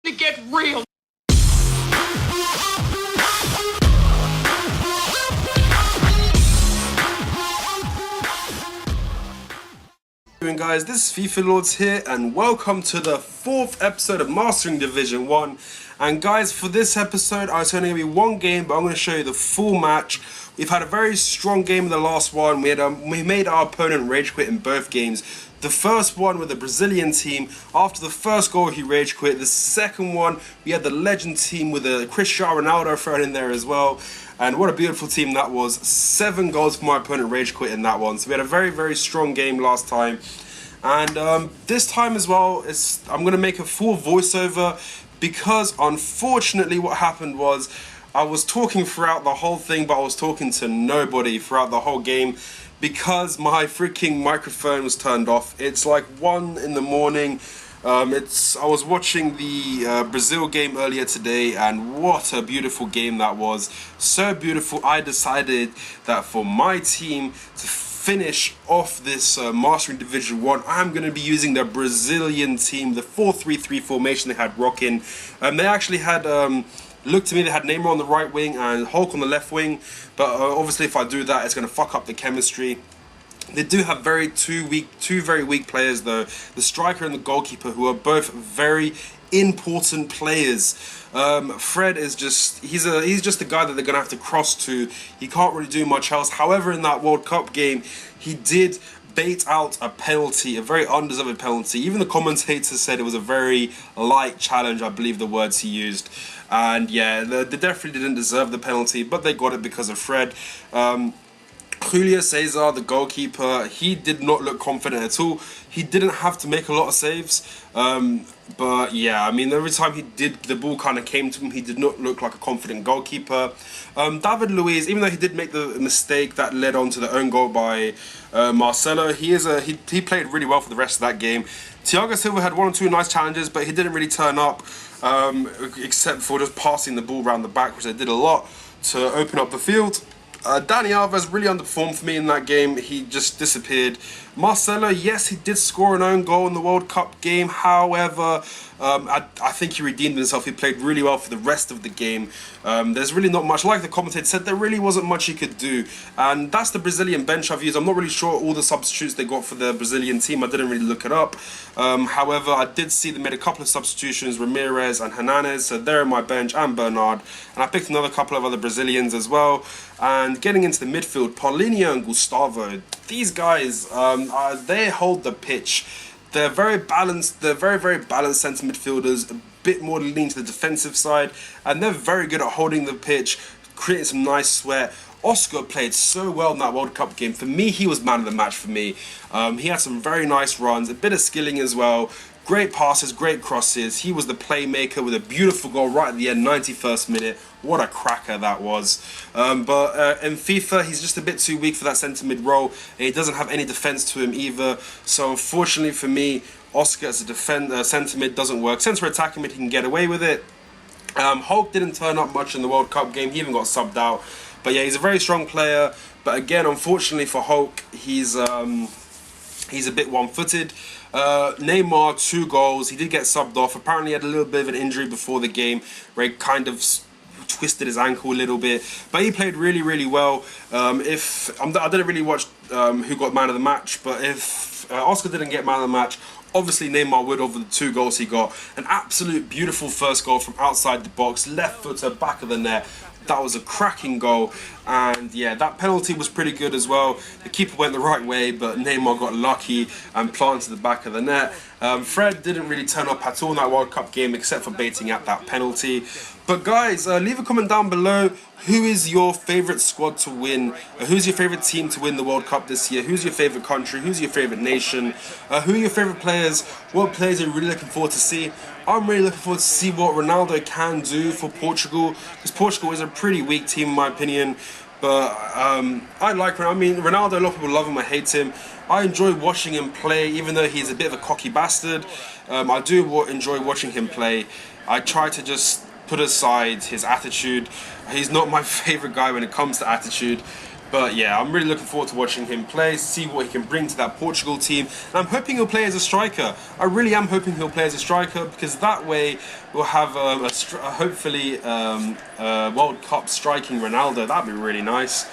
to get real. Guys, this is FIFA Lords here, and welcome to the 4th episode of Mastering Division 1. And guys, for this episode, it's only going to be one game, but I'm going to show you the full match. We've had a very strong game in the last one. We made our opponent rage quit in both games. The first one with the Brazilian team, after the first goal he rage quit. The second one, we had the legend team with the Cristiano Ronaldo thrown in there as well. And what a beautiful team that was. 7 goals for my opponent rage quit in that one. So we had a very, very strong game last time. And this time as well, I'm going to make a full voiceover because unfortunately what happened was I was talking throughout the whole thing, but I was talking to nobody throughout the whole game because my freaking microphone was turned off. It's like 1 in the morning. I was watching the Brazil game earlier today, and what a beautiful game that was. So beautiful. I decided that for my team to finish off this Mastering Division 1, I'm going to be using the Brazilian team, the 4-3-3 formation they had rocking. They actually had, look to me, they had Neymar on the right wing and Hulk on the left wing, but obviously if I do that, it's going to fuck up the chemistry. They do have two very weak players though, the striker and the goalkeeper, who are both very important players. Fred is he's just the guy that they're gonna have to cross to. He can't really do much else. However, in that World Cup game, he did bait out a penalty, a very undeserved penalty. Even the commentators said it was a very light challenge, I believe the words he used. And yeah, they definitely didn't deserve the penalty, but they got it because of Fred. Julio Cesar, the goalkeeper, he did not look confident at all. He didn't have to make a lot of saves. But yeah, I mean, every time the ball kind of came to him, he did not look like a confident goalkeeper. David Luiz, even though he did make the mistake that led on to the own goal by Marcelo, he played really well for the rest of that game. Thiago Silva had 1 or 2 nice challenges, but he didn't really turn up, except for just passing the ball around the back, which they did a lot to open up the field. Dani Alves really underperformed for me in that game. He just disappeared. Marcelo, yes, he did score an own goal in the World Cup game. However, I think he redeemed himself. He played really well for the rest of the game. There's really not much. Like the commentator said, there really wasn't much he could do. And that's the Brazilian bench I've used. I'm not really sure all the substitutes they got for the Brazilian team. I didn't really look it up. However, I did see they made a couple of substitutions, Ramirez and Hernandez. So they're in my bench, and Bernard. And I picked another couple of other Brazilians as well. And getting into the midfield, Paulinho and Gustavo. These guys, they hold the pitch. They're very balanced. They're very, very balanced centre midfielders. A bit more lean to the defensive side, and they're very good at holding the pitch, creating some nice sweat. Oscar played so well in that World Cup game. For me, he was man of the match for me. He had some very nice runs, a bit of skilling as well. Great passes, great crosses. He was the playmaker with a beautiful goal right at the end, 91st minute. What a cracker that was. But in FIFA, he's just a bit too weak for that centre mid role. And he doesn't have any defence to him either. So unfortunately for me, Oscar as a centre mid doesn't work. Centre attacking mid, he can get away with it. Hulk didn't turn up much in the World Cup game. He even got subbed out. But yeah, he's a very strong player. But again, unfortunately for Hulk, he's a bit one-footed. Neymar, 2 goals. He did get subbed off. Apparently he had a little bit of an injury before the game where he kind of twisted his ankle a little bit, but he played really, really well. I didn't really watch who got man of the match, but if Oscar didn't get man of the match, obviously Neymar would over the 2 goals he got. An absolute beautiful first goal from outside the box, left footer, back of the net. That was a cracking goal, and yeah, that penalty was pretty good as well. The keeper went the right way, but Neymar got lucky and planted the back of the net. Fred didn't really turn up at all in that World Cup game, except for baiting out that penalty. But guys, leave a comment down below. Who is your favourite squad to win? Who's your favourite team to win the World Cup this year? Who's your favourite country? Who's your favourite nation? Who are your favourite players? What players are you really looking forward to see? I'm really looking forward to see what Ronaldo can do for Portugal, because Portugal is a pretty weak team in my opinion. But I like Ronaldo. I mean, Ronaldo, a lot of people love him, I hate him. I enjoy watching him play, even though he's a bit of a cocky bastard. I do enjoy watching him play. I try to just put aside his attitude. He's not my favourite guy when it comes to attitude. But yeah, I'm really looking forward to watching him play, see what he can bring to that Portugal team. And I'm hoping he'll play as a striker. I really am hoping he'll play as a striker, because that way we'll have hopefully World Cup striking Ronaldo. That'd be really nice.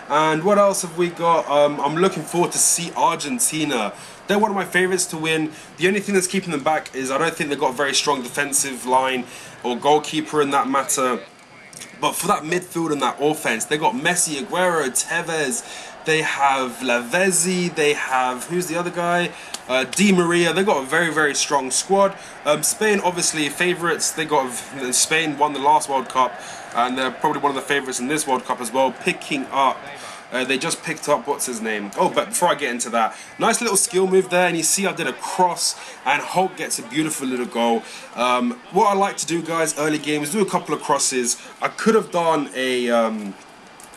And what else have we got? I'm looking forward to see Argentina. They're one of my favourites to win. The only thing that's keeping them back is I don't think they've got a very strong defensive line or goalkeeper in that matter. But for that midfield and that offense, they got Messi, Aguero, Tevez, they have Lavezzi, they have, who's the other guy? Di Maria. They got a very, very strong squad. Spain, obviously, favourites. Spain won the last World Cup, and they're probably one of the favourites in this World Cup as well, picking up. They just picked up, what's his name? Oh, but before I get into that, nice little skill move there, and you see I did a cross, and Hulk gets a beautiful little goal. What I like to do, guys, early games, do a couple of crosses. I could have done a,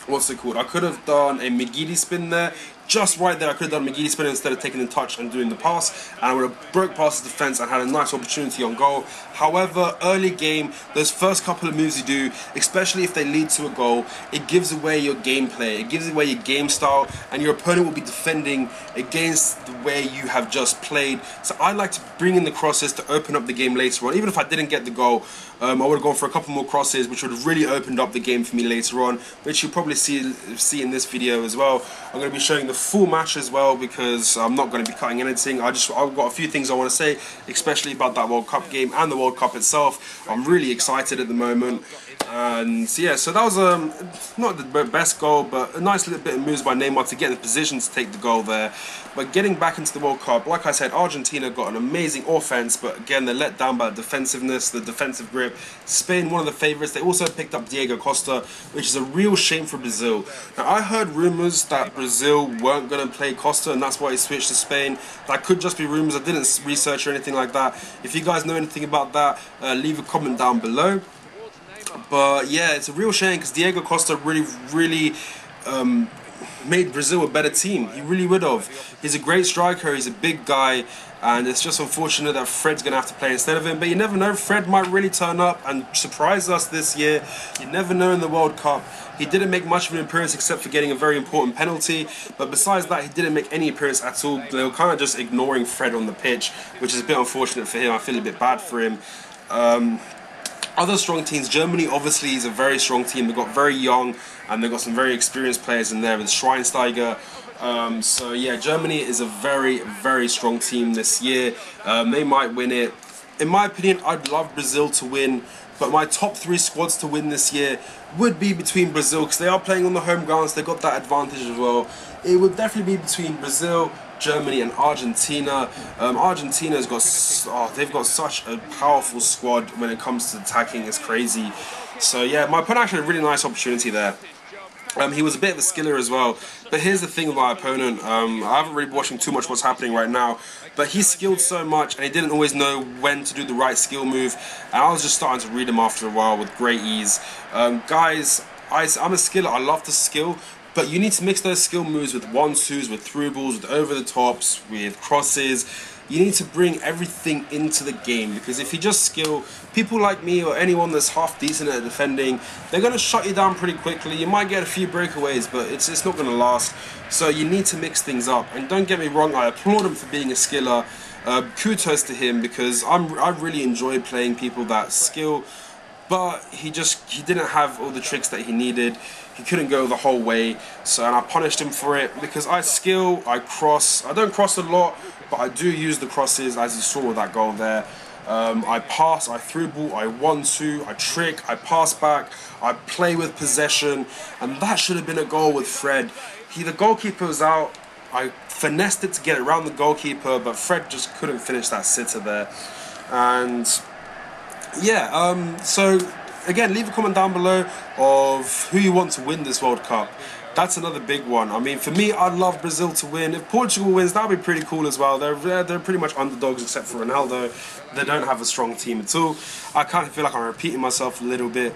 what's it called? I could have done a McGeady spin there. Just right there, I could have done McGeady spin instead of taking the touch and doing the pass, and I would have broke past the defense and had a nice opportunity on goal. However, early game, those first couple of moves you do, especially if they lead to a goal, it gives away your gameplay, it gives away your game style, and your opponent will be defending against the way you have just played. So I like to bring in the crosses to open up the game later on. Even if I didn't get the goal, I would have gone for a couple more crosses, which would have really opened up the game for me later on, which you'll probably see in this video as well. I'm going to be showing the full match as well, because I'm not going to be cutting anything. I've got a few things I want to say, especially about that World Cup game and the World Cup itself. I'm really excited at the moment. And yeah, so that was not the best goal, but a nice little bit of moves by Neymar to get in the position to take the goal there. But getting back into the World Cup, like I said, Argentina got an amazing offense, but again, they're let down by the defensiveness, the defensive grip. Spain, one of the favourites. They also picked up Diego Costa, which is a real shame for Brazil. Now, I heard rumours that Brazil weren't going to play Costa, and that's why he switched to Spain. That could just be rumours. I didn't research or anything like that. If you guys know anything about that, leave a comment down below. But yeah, it's a real shame, because Diego Costa really made Brazil a better team. He really would have. He's a great striker, he's a big guy, and it's just unfortunate that Fred's going to have to play instead of him. But you never know, Fred might really turn up and surprise us this year. You never know in the World Cup. He didn't make much of an appearance except for getting a very important penalty, but besides that, he didn't make any appearance at all. They were kind of just ignoring Fred on the pitch, which is a bit unfortunate for him. I feel a bit bad for him. Other strong teams, Germany obviously is a very strong team. They've got very young, and they've got some very experienced players in there with Schweinsteiger. So yeah, Germany is a very strong team this year. They might win it. In my opinion, I'd love Brazil to win, but my top 3 squads to win this year would be between Brazil, because they are playing on the home grounds. They've got that advantage as well. It would definitely be between Brazil, Germany and Argentina. Argentina's got, they've got such a powerful squad when it comes to attacking. It's crazy. So yeah, my opponent actually had a really nice opportunity there. He was a bit of a skiller as well, but here's the thing with my opponent. I haven't really been watching too much what's happening right now, but he skilled so much, and he didn't always know when to do the right skill move, and I was just starting to read him after a while with great ease. Guys, I'm a skiller. I love to skill, but you need to mix those skill moves with 1-2s, with through balls, with over the tops, with crosses. You need to bring everything into the game, because if you just skill, people like me or anyone that's half decent at defending, they're going to shut you down pretty quickly. You might get a few breakaways, but it's not going to last. So you need to mix things up. And don't get me wrong, I applaud him for being a skiller. Kudos to him, because I really enjoy playing people that skill, but he didn't have all the tricks that he needed. He couldn't go the whole way, and I punished him for it, because I skill, I cross. I don't cross a lot, but I do use the crosses, as you saw with that goal there. I pass, I through ball, I 1-2, I trick, I pass back, I play with possession, and that should have been a goal with Fred. The goalkeeper was out. I finessed it to get around the goalkeeper, but Fred just couldn't finish that sitter there. And yeah, so again, leave a comment down below of who you want to win this World Cup. That's another big one. I mean, for me, I'd love Brazil to win. If Portugal wins, that would be pretty cool as well. They're pretty much underdogs except for Ronaldo. They don't have a strong team at all. I kind of feel like I'm repeating myself a little bit.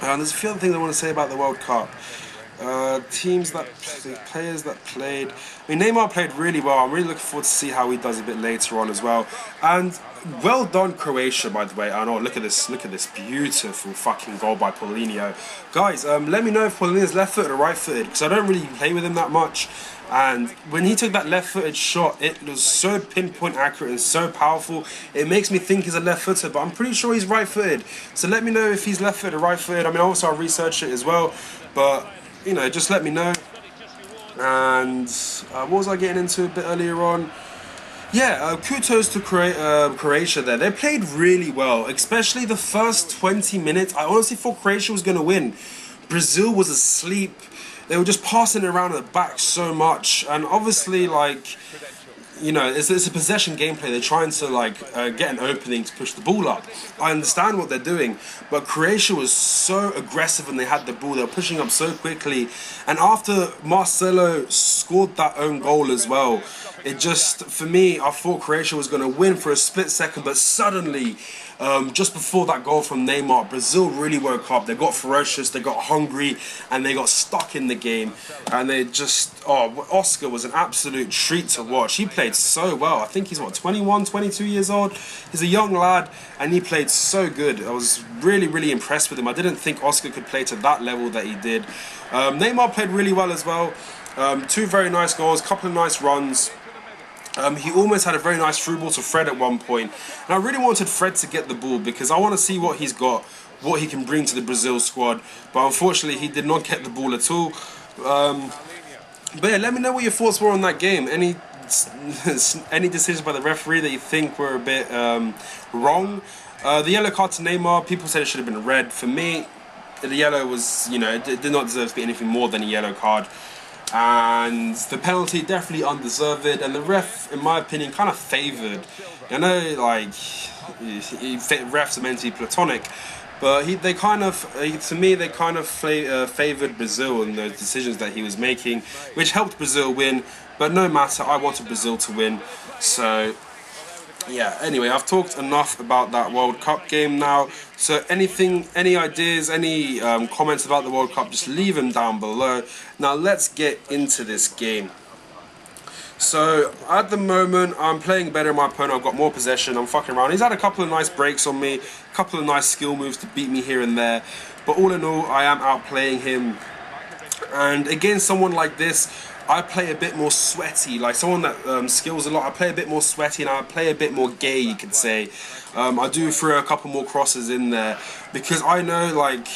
There's a few other things I want to say about the World Cup. Players that played. I mean, Neymar played really well. I'm really looking forward to see how he does a bit later on as well. And well done, Croatia, by the way. I know, look at this beautiful fucking goal by Paulinho. Guys, let me know if Paulinho's left-footed or right-footed, because I don't really play with him that much. And when he took that left-footed shot, it was so pinpoint accurate and so powerful. It makes me think he's a left-footer, but I'm pretty sure he's right-footed. So let me know if he's left-footed or right-footed. I mean, also I'll research it as well, but you know, just let me know. And what was I getting into a bit earlier on? Yeah, kudos to Croatia there. They played really well, especially the first 20 minutes. I honestly thought Croatia was going to win. Brazil was asleep. They were just passing it around at the back so much. And obviously, like, you know, it's a possession gameplay. They're trying to, like, get an opening to push the ball up. I understand what they're doing, but Croatia was so aggressive when they had the ball. They were pushing up so quickly. And after Marcelo scored that own goal as well, it just, for me, I thought Croatia was going to win for a split second, but suddenly, just before that goal from Neymar, Brazil really woke up. They got ferocious, they got hungry, and they got stuck in the game. And they just, Oscar was an absolute treat to watch. He played so well. I think he's, 21, 22 years old? He's a young lad, and he played so good. I was really, really impressed with him. I didn't think Oscar could play to that level that he did. Neymar played really well as well. Two very nice goals, couple of nice runs. He almost had a very nice through ball to Fred at one point. And I really wanted Fred to get the ball because I want to see what he's got, what he can bring to the Brazil squad. But unfortunately, he did not get the ball at all. But yeah, let me know what your thoughts were on that game. Any decisions by the referee that you think were a bit wrong? The yellow card to Neymar, people said it should have been red. For me, the yellow was, you know, it did not deserve to be anything more than a yellow card. And the penalty definitely undeserved, and the ref, in my opinion, kind of favoured. I know, like, refs are meant to be platonic, but they kind of favoured Brazil in the decisions that he was making, which helped Brazil win. But no matter, I wanted Brazil to win. So yeah, anyway, I've talked enough about that World Cup game now. So any ideas, any comments about the World Cup, just leave them down below. Now let's get into this game. So at the moment, I'm playing better than my opponent. I've got more possession. I'm fucking around. He's had a couple of nice breaks on me, a couple of nice skill moves to beat me here and there. But all in all, I am outplaying him. And against someone like this, I play a bit more sweaty, like someone that skills a lot. I play a bit more sweaty and I play a bit more gay, you could say. I do throw a couple more crosses in there because I know, like,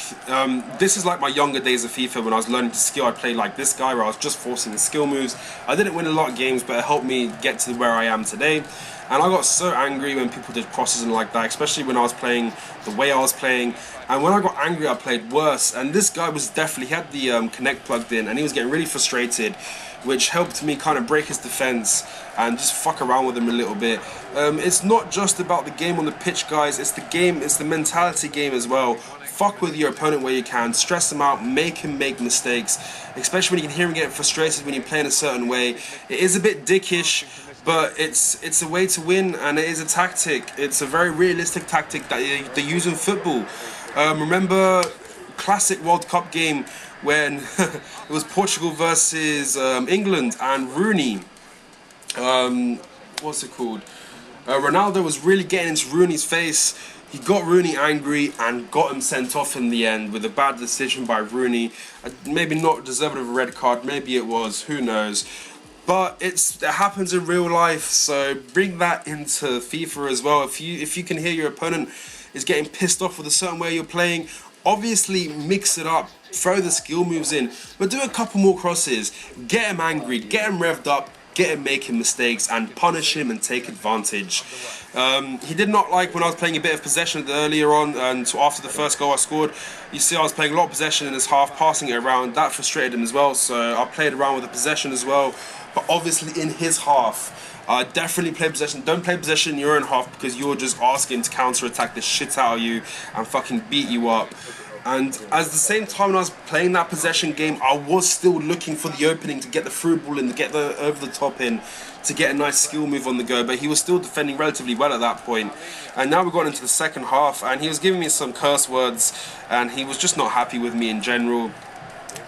this is like my younger days of FIFA when I was learning to skill. I played like this guy where I was just forcing the skill moves. I didn't win a lot of games, but it helped me get to where I am today. And I got so angry when people did crosses and like that, especially when I was playing the way I was playing. And when I got angry, I played worse. And this guy was definitely, he had the Connect plugged in, and he was getting really frustrated, which helped me kind of break his defense and just fuck around with him a little bit. It's not just about the game on the pitch, guys. It's the game, it's the mentality game as well. Fuck with your opponent where you can, stress him out, make him make mistakes, especially when you can hear him getting frustrated when you play in a certain way. It is a bit dickish, but it's a way to win, and it is a tactic. It's a very realistic tactic that they use in football. Remember classic World Cup game when it was Portugal versus England and Rooney. What's it called? Ronaldo was really getting into Rooney's face. He got Rooney angry and got him sent off in the end with a bad decision by Rooney. Maybe not deserving of a red card, maybe it was, who knows. But it happens in real life, so bring that into FIFA as well. If you can hear your opponent is getting pissed off with a certain way you're playing, obviously mix it up, throw the skill moves in, but do a couple more crosses, get him angry, get him revved up, get him making mistakes, and punish him and take advantage. He did not like when I was playing a bit of possession earlier on, and after the first goal I scored, you see I was playing a lot of possession in this half, passing it around. That frustrated him as well, so I played around with the possession as well. But obviously in his half, definitely play possession. Don't play possession in your own half because you're just asking to counter-attack the shit out of you and fucking beat you up. And at the same time when I was playing that possession game, I was still looking for the opening to get the through ball in, to get the over the top in, to get a nice skill move on the go. But he was still defending relatively well at that point. And now we've gone into the second half, and he was giving me some curse words, and he was just not happy with me in general.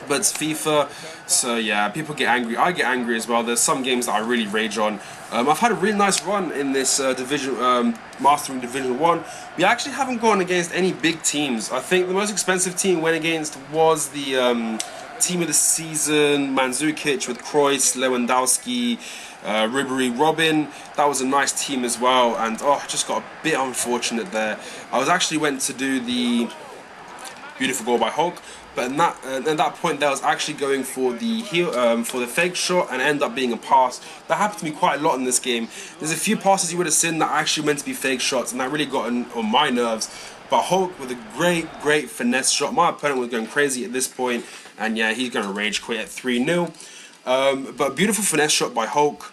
but it's FIFA, so yeah, people get angry. I get angry as well. There's some games that I really rage on. I've had a really nice run in this Mastering Division 1. We actually haven't gone against any big teams. I think the most expensive team we went against was the team of the season, Mandzukic with Kroos, Lewandowski, Ribery, Robin. That was a nice team as well, and oh, just got a bit unfortunate there. I was actually went to do the beautiful goal by Hulk, but at that point there I was actually going for the for the fake shot, and ended up being a pass. That happened to me quite a lot in this game. There's a few passes you would have seen that actually meant to be fake shots, and that really got on my nerves. But Hulk with a great finesse shot. My opponent was going crazy at this point, and yeah, he's going to rage quit at 3-0. But beautiful finesse shot by Hulk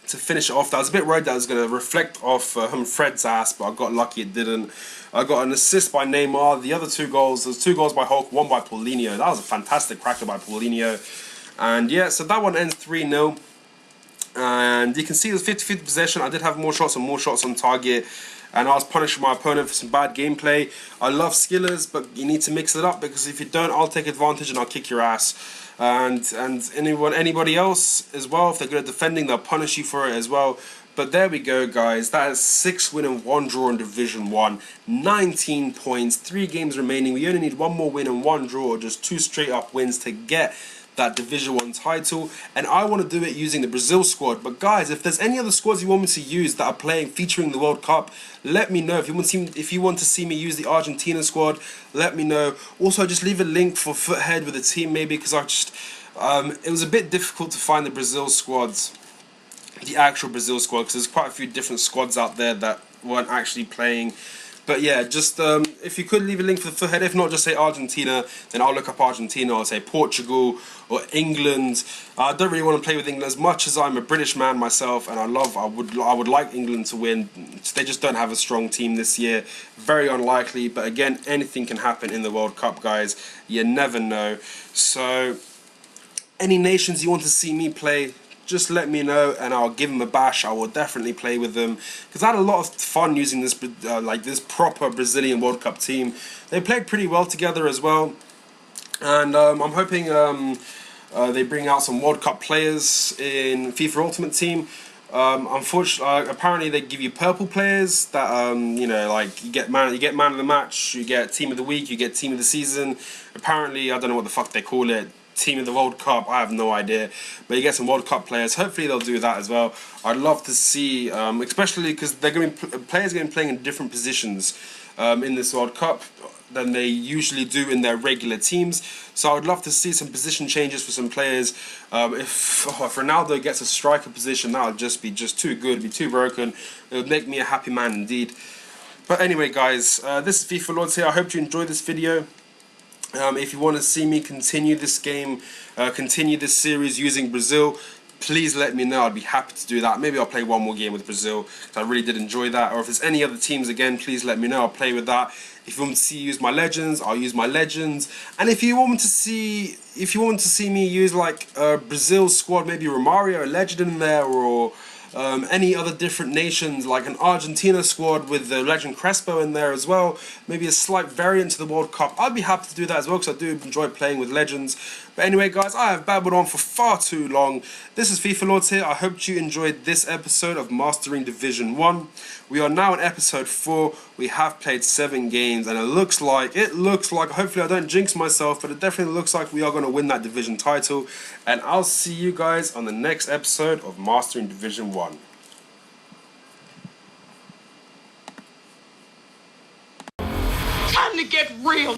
to finish it off. I was a bit worried that it was going to reflect off Fred's ass, but I got lucky it didn't. I got an assist by Neymar. The other two goals, there's 2 goals by Hulk, 1 by Paulinho. That was a fantastic cracker by Paulinho. And yeah, so that one ends 3-0. And you can see it was 50-50 possession. I did have more shots on target, and I was punishing my opponent for some bad gameplay. I love skillers, but you need to mix it up, because if you don't, I'll take advantage and I'll kick your ass. And anybody else as well, if they're good at defending, they'll punish you for it as well. But there we go, guys. That is 6 win and 1 draw in Division 1. 19 points, 3 games remaining. We only need 1 more win and 1 draw, or just 2 straight up wins to get that Division 1 title. And I want to do it using the Brazil squad. But guys, if there's any other squads you want me to use that are playing featuring the World Cup, let me know. If you want to see me use the Argentina squad, let me know. Also, just leave a link for Foothead with a team maybe, because it was a bit difficult to find the Brazil squads, the actual Brazil squad, because there's quite a few different squads out there that weren't actually playing. But yeah, just if you could leave a link for the Foothead. If not, just say Argentina, then I'll look up Argentina, or say Portugal or England. I don't really want to play with England as much as I'm a British man myself, and I would like England to win. They just don't have a strong team this year. Very unlikely, but again, anything can happen in the World Cup, guys. You never know. So any nations you want to see me play, just let me know and I'll give them a bash. I will definitely play with them, because I had a lot of fun using this this proper Brazilian World Cup team. They played pretty well together as well, and I'm hoping they bring out some World Cup players in FIFA Ultimate Team. Unfortunately, apparently they give you purple players that you know, like you get man of the match, you get team of the week, you get team of the season. Apparently, I don't know what the fuck they call it. Team of the World Cup, I have no idea, but you get some World Cup players. Hopefully they'll do that as well. I'd love to see, especially because they're going to be players going to be playing in different positions in this World Cup than they usually do in their regular teams. So I would love to see some position changes for some players. If Ronaldo gets a striker position, that would just be too good, be too broken. It would make me a happy man indeed. But anyway, guys, this is FIFA Lords here. I hope you enjoyed this video. If you want to see me continue this game, continue this series using Brazil, please let me know. I'd be happy to do that. Maybe I'll play one more game with Brazil, because I really did enjoy that. Or if there's any other teams again, please let me know. I'll play with that. If you want to see use my legends, I'll use my legends. And if you want to see me use like a Brazil squad, maybe Romario, a legend in there, or any other different nations, like an Argentina squad with the legend Crespo in there as well, maybe a slight variant to the World Cup, I'd be happy to do that as well, because I do enjoy playing with legends. But anyway, guys, I have babbled on for far too long. This is FIFA Lords here. I hope you enjoyed this episode of Mastering Division 1. We are now in episode 4. We have played 7 games, and it looks like, hopefully I don't jinx myself, but it definitely looks like we are going to win that division title. And I'll see you guys on the next episode of Mastering Division 1. Time to get real.